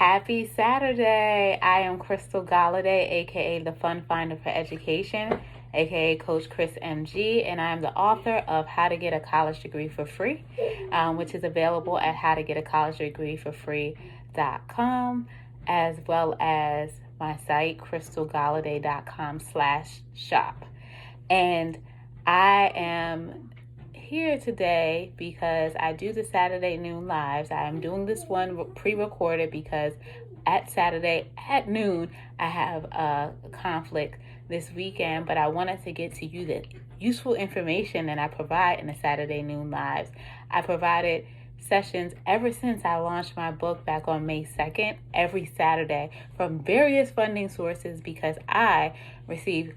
Happy Saturday. I am Crystal Galladay, aka the Fun Finder for Education, aka Coach Chris MG, and I am the author of How to Get a College Degree for Free, which is available at howtogetacollegedegreeforfree.com, as well as my site, crystalgalladay.com/shop. And I am here today because I do the Saturday noon lives. I am doing this one pre-recorded because at Saturday at noon I have a conflict this weekend, but I wanted to get to you the useful information that I provide in the Saturday noon lives. I provided sessions ever since I launched my book back on May 2nd, every Saturday from various funding sources, because I received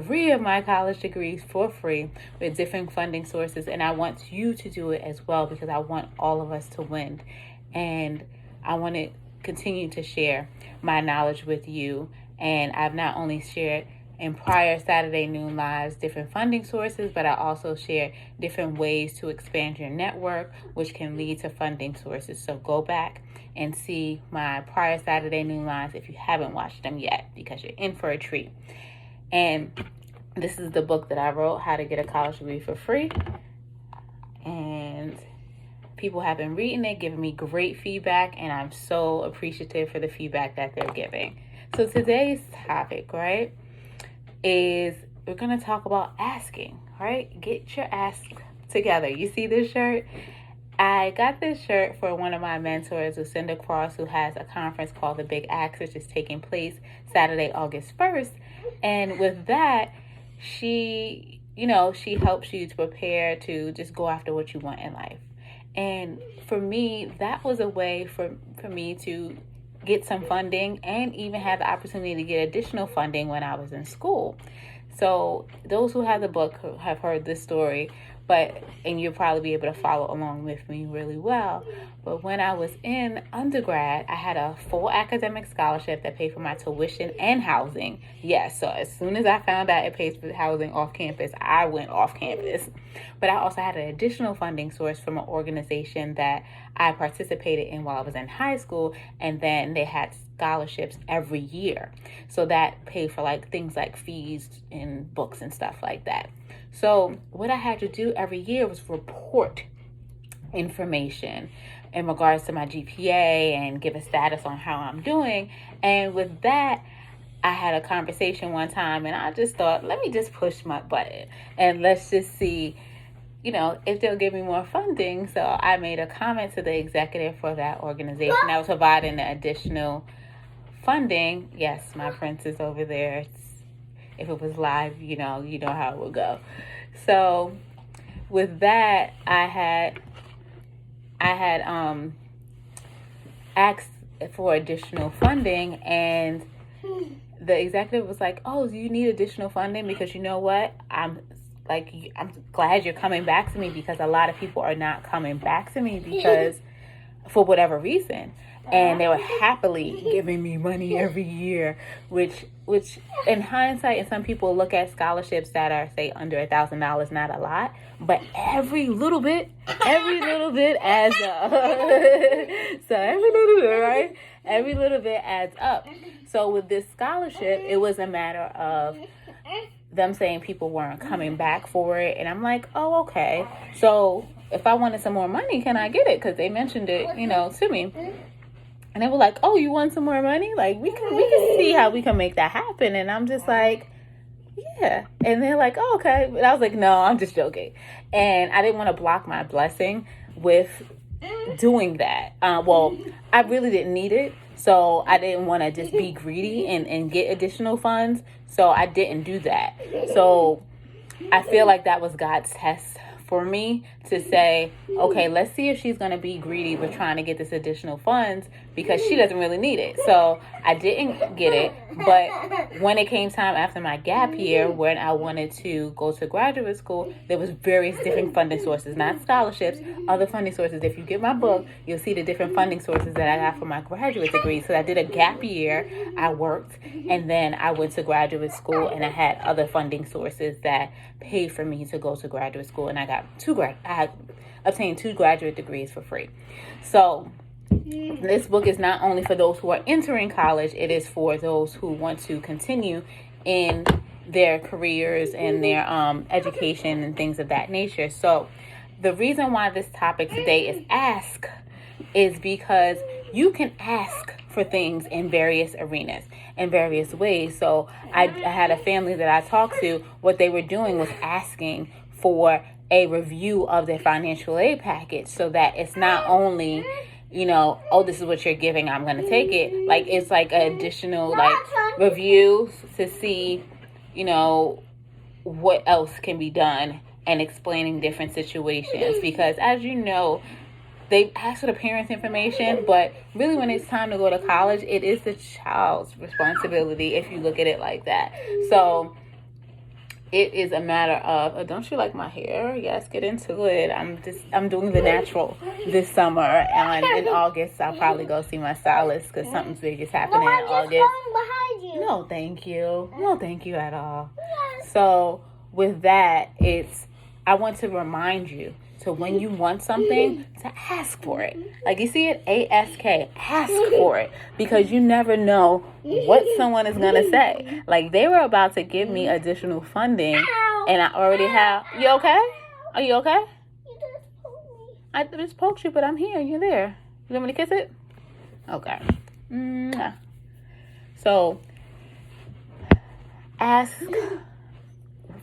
3 of my college degrees for free with different funding sources, and I want you to do it as well because I want all of us to win, and I want to continue to share my knowledge with you. And I've not only shared in prior Saturday noon lives different funding sources, but I also share different ways to expand your network, which can lead to funding sources. So go back and see my prior Saturday noon lives if you haven't watched them yet, because you're in for a treat. And this is the book that I wrote, How to Get a College Degree for Free. And people have been reading it, giving me great feedback, and I'm so appreciative for the feedback that they're giving. So today's topic, right, is we're going to talk about asking, right? Get your ask together. You see this shirt? I got this shirt for one of my mentors, Lucinda Cross, who has a conference called The Big Ask, which is taking place Saturday, August 1st. And with that, she helps you to prepare to just go after what you want in life. And for me, that was a way for me to get some funding and even have the opportunity to get additional funding when I was in school. So those who have the book have heard this story, and you'll probably be able to follow along with me really well. But when I was in undergrad, I had a full academic scholarship that paid for my tuition and housing. Yes, so as soon as I found out it pays for housing off campus, I went off campus. But I also had an additional funding source from an organization that I participated in while I was in high school, and then they had scholarships every year. So that paid for things like fees and books and stuff like that. So what I had to do every year was report information in regards to my GPA and give a status on how I'm doing. And with that, I had a conversation one time, and I just thought, let me just push my button and let's just see, if they'll give me more funding. So I made a comment to the executive for that organization that was providing the additional funding. Yes, my prince is over there. If it was live, you know how it would go. So with that, I had asked for additional funding, and the executive was like, "Oh, do you need additional funding? Because you know what? I'm glad you're coming back to me, because a lot of people are not coming back to me because for whatever reason." And they were happily giving me money every year, which in hindsight, and some people look at scholarships that are, say, under $1,000, not a lot, but every little bit adds up. So every little bit, right? Every little bit adds up. So with this scholarship, it was a matter of them saying people weren't coming back for it. And I'm like, oh, okay. So if I wanted some more money, can I get it? Because they mentioned it, to me. And they were like, oh, you want some more money? We can see how we can make that happen. And I'm just like, yeah. And they're like, oh, okay. But I was like, no, I'm just joking. And I didn't want to block my blessing with doing that. I really didn't need it. So I didn't want to just be greedy and get additional funds. So I didn't do that. So I feel like that was God's test for me to say, okay, let's see if she's going to be greedy with trying to get this additional funds, because she doesn't really need it. So I didn't get it. But when it came time after my gap year, when I wanted to go to graduate school, there was various different funding sources, not scholarships, other funding sources. If you get my book, you'll see the different funding sources that I got for my graduate degree. So I did a gap year, I worked, and then I went to graduate school, and I had other funding sources that paid for me to go to graduate school, and I got I obtained 2 graduate degrees for free. So This book is not only for those who are entering college, it is for those who want to continue in their careers and their education and things of that nature. So the reason why this topic today is ask is because you can ask for things in various arenas, in various ways. So I had a family that I talked to. What they were doing was asking for a review of their financial aid package, so that it's not only, oh, this is what you're giving, I'm going to take it. Like, it's like an additional, like, review to see, what else can be done, and explaining different situations. Because, as you know, they ask for the parents' information, but really when it's time to go to college, it is the child's responsibility if you look at it like that. So it is a matter of, oh, don't you like my hair? Yes, get into it. I'm doing the natural this summer, and in August I'll probably go see my stylist because something big is happening in August. Behind you. No, thank you. No, thank you at all. So with that, I want to remind you, so when you want something, to ask for it. Like, you see it, ASK, ask for it. Because you never know what someone is going to say. Like, they were about to give me additional funding, and I already have... You okay? Are you okay? You just poked me. I just poked you, but I'm here. You're there. You want me to kiss it? Okay. Mwah. So, ask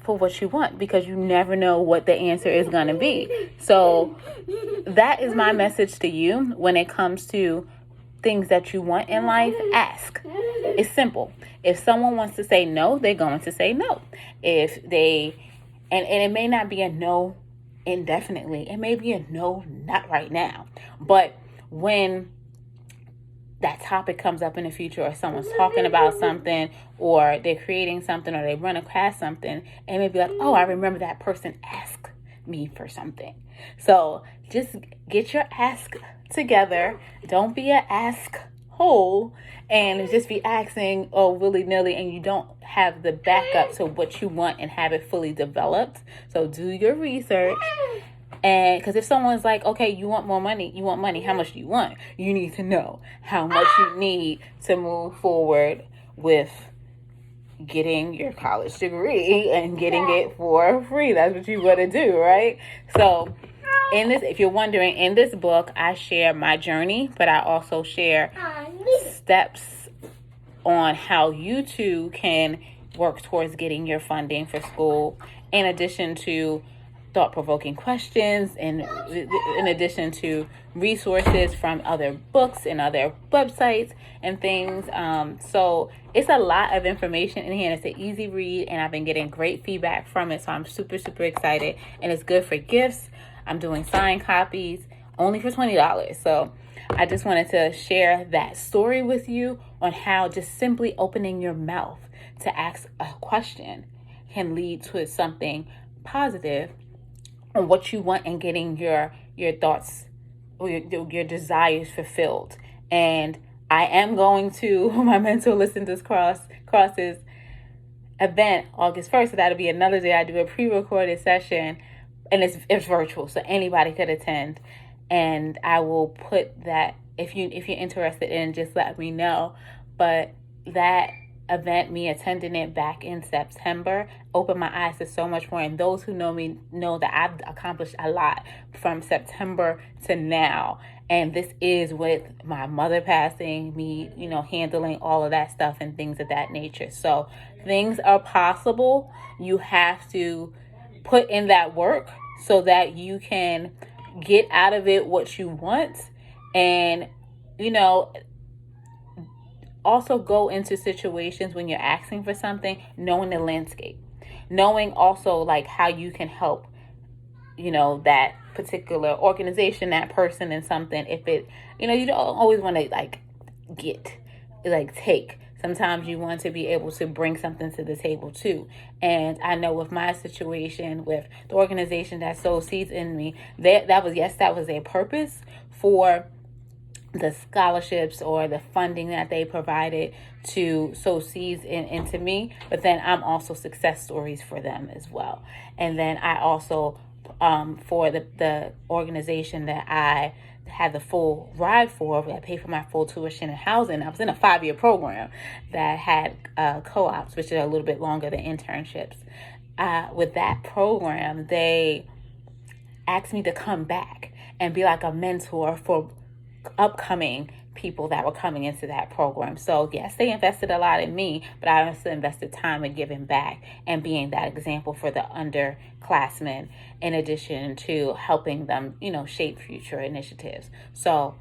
for what you want, because you never know what the answer is going to be. So that is my message to you when it comes to things that you want in life. Ask. It's simple. If someone wants to say no, they're going to say no. If they, and it may not be a no indefinitely. It may be a no, not right now. But when that topic comes up in the future, or someone's talking about something, or they're creating something, or they run across something, and maybe like, oh, I remember that person asked me for something. So just get your ask together. Don't be an ask hole and just be asking willy-nilly, and you don't have the backup to what you want and have it fully developed. So do your research. And because if someone's like, okay, you want more money, how much do you want? You need to know how much you need to move forward with getting your college degree and getting it for free. That's what you want to do, right? So if you're wondering, in this book, I share my journey, but I also share steps on how you too can work towards getting your funding for school, in addition to thought-provoking questions, and in addition to resources from other books and other websites and things. So it's a lot of information in here, and it's an easy read, and I've been getting great feedback from it. So I'm super, super excited, and it's good for gifts. I'm doing signed copies only for $20. So I just wanted to share that story with you on how just simply opening your mouth to ask a question can lead to something positive on what you want, and getting your thoughts or your desires fulfilled. And I am going to my Mental Listen Crosses event August 1st. So that'll be another day I do a pre-recorded session, and it's virtual, so anybody could attend. And I will put that, if you're interested in, just let me know. But that event, me attending it back in September, opened my eyes to so much more. And those who know me know that I've accomplished a lot from September to now. And this is with my mother passing, me, handling all of that stuff and things of that nature. So things are possible. You have to put in that work so that you can get out of it what you want. And, also go into situations when you're asking for something, knowing the landscape, knowing also like how you can help, that particular organization, that person, and something. If it, you don't always want to take. Sometimes you want to be able to bring something to the table too. And I know with my situation with the organization that sowed seeds in me, that was their purpose for the scholarships or the funding that they provided to sow seeds into me. But then I'm also success stories for them as well. And then I also, for the organization that had the full ride for, that paid for my full tuition and housing. I was in a 5-year program that had co-ops, which are a little bit longer than internships. With that program, they asked me to come back and be like a mentor for upcoming people that were coming into that program. So yes, they invested a lot in me, but I also invested time in giving back and being that example for the underclassmen, in addition to helping them, shape future initiatives. So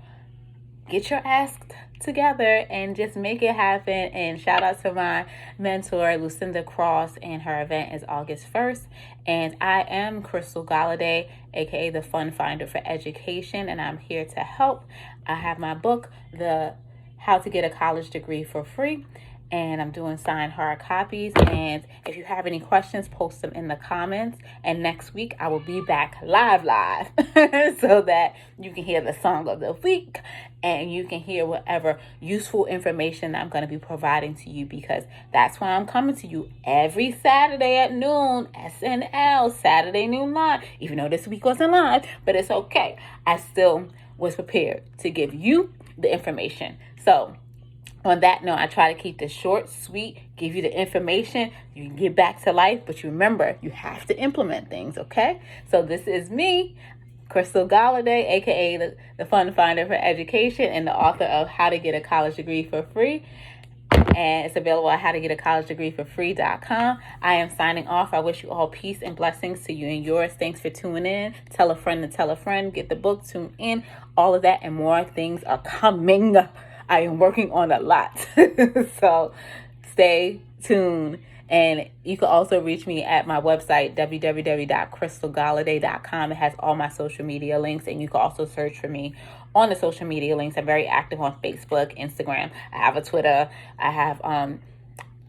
get your ass together and just make it happen. And shout out to my mentor, Lucinda Cross, and her event is August 1st. And I am Crystal Galladay, aka the Fun Finder for Education, and I'm here to help. I have my book, The How to Get a College Degree for Free, and I'm doing signed hard copies. And if you have any questions, post them in the comments. And next week I will be back live so that you can hear the song of the week and you can hear whatever useful information I'm going to be providing to you, because that's why I'm coming to you every Saturday at noon, SNL, Saturday Noon Live. Even though this week wasn't live, but it's okay. I still was prepared to give you the information. So on that note, I try to keep this short, sweet, give you the information. You can get back to life, but you remember, you have to implement things, okay? So this is me, Crystal Galladay, aka the Fun Finder for Education, and the author of How to Get a College Degree for Free. And it's available at howtogetaccollegedegreeforfree.com. I am signing off. I wish you all peace and blessings to you and yours. Thanks for tuning in. Tell a friend to tell a friend. Get the book, tune in. All of that and more things are coming. I am working on a lot. So stay tuned. And you can also reach me at my website, www.crystalgalladay.com. It has all my social media links, and you can also search for me on the social media links. I'm very active on Facebook, Instagram. I have a Twitter. I have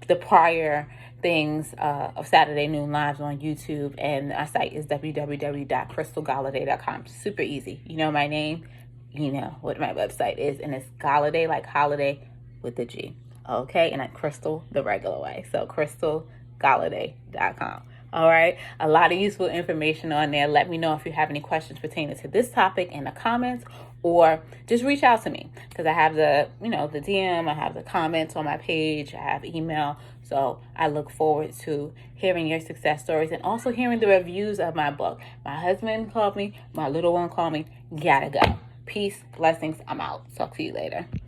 the prior things of Saturday Noon Lives on YouTube, and our site is www.crystalgalladay.com. Super easy. You know my name. You know what my website is, and it's Galladay, like holiday with the G. Okay, and I'm Crystal the regular way. So crystalgalladay.com. All right, a lot of useful information on there. Let me know if you have any questions pertaining to this topic in the comments, or just reach out to me, because I have the DM, I have the comments on my page, I have email. So I look forward to hearing your success stories and also hearing the reviews of my book. My husband called me, my little one called me. Gotta go. Peace, blessings. I'm out. Talk to you later.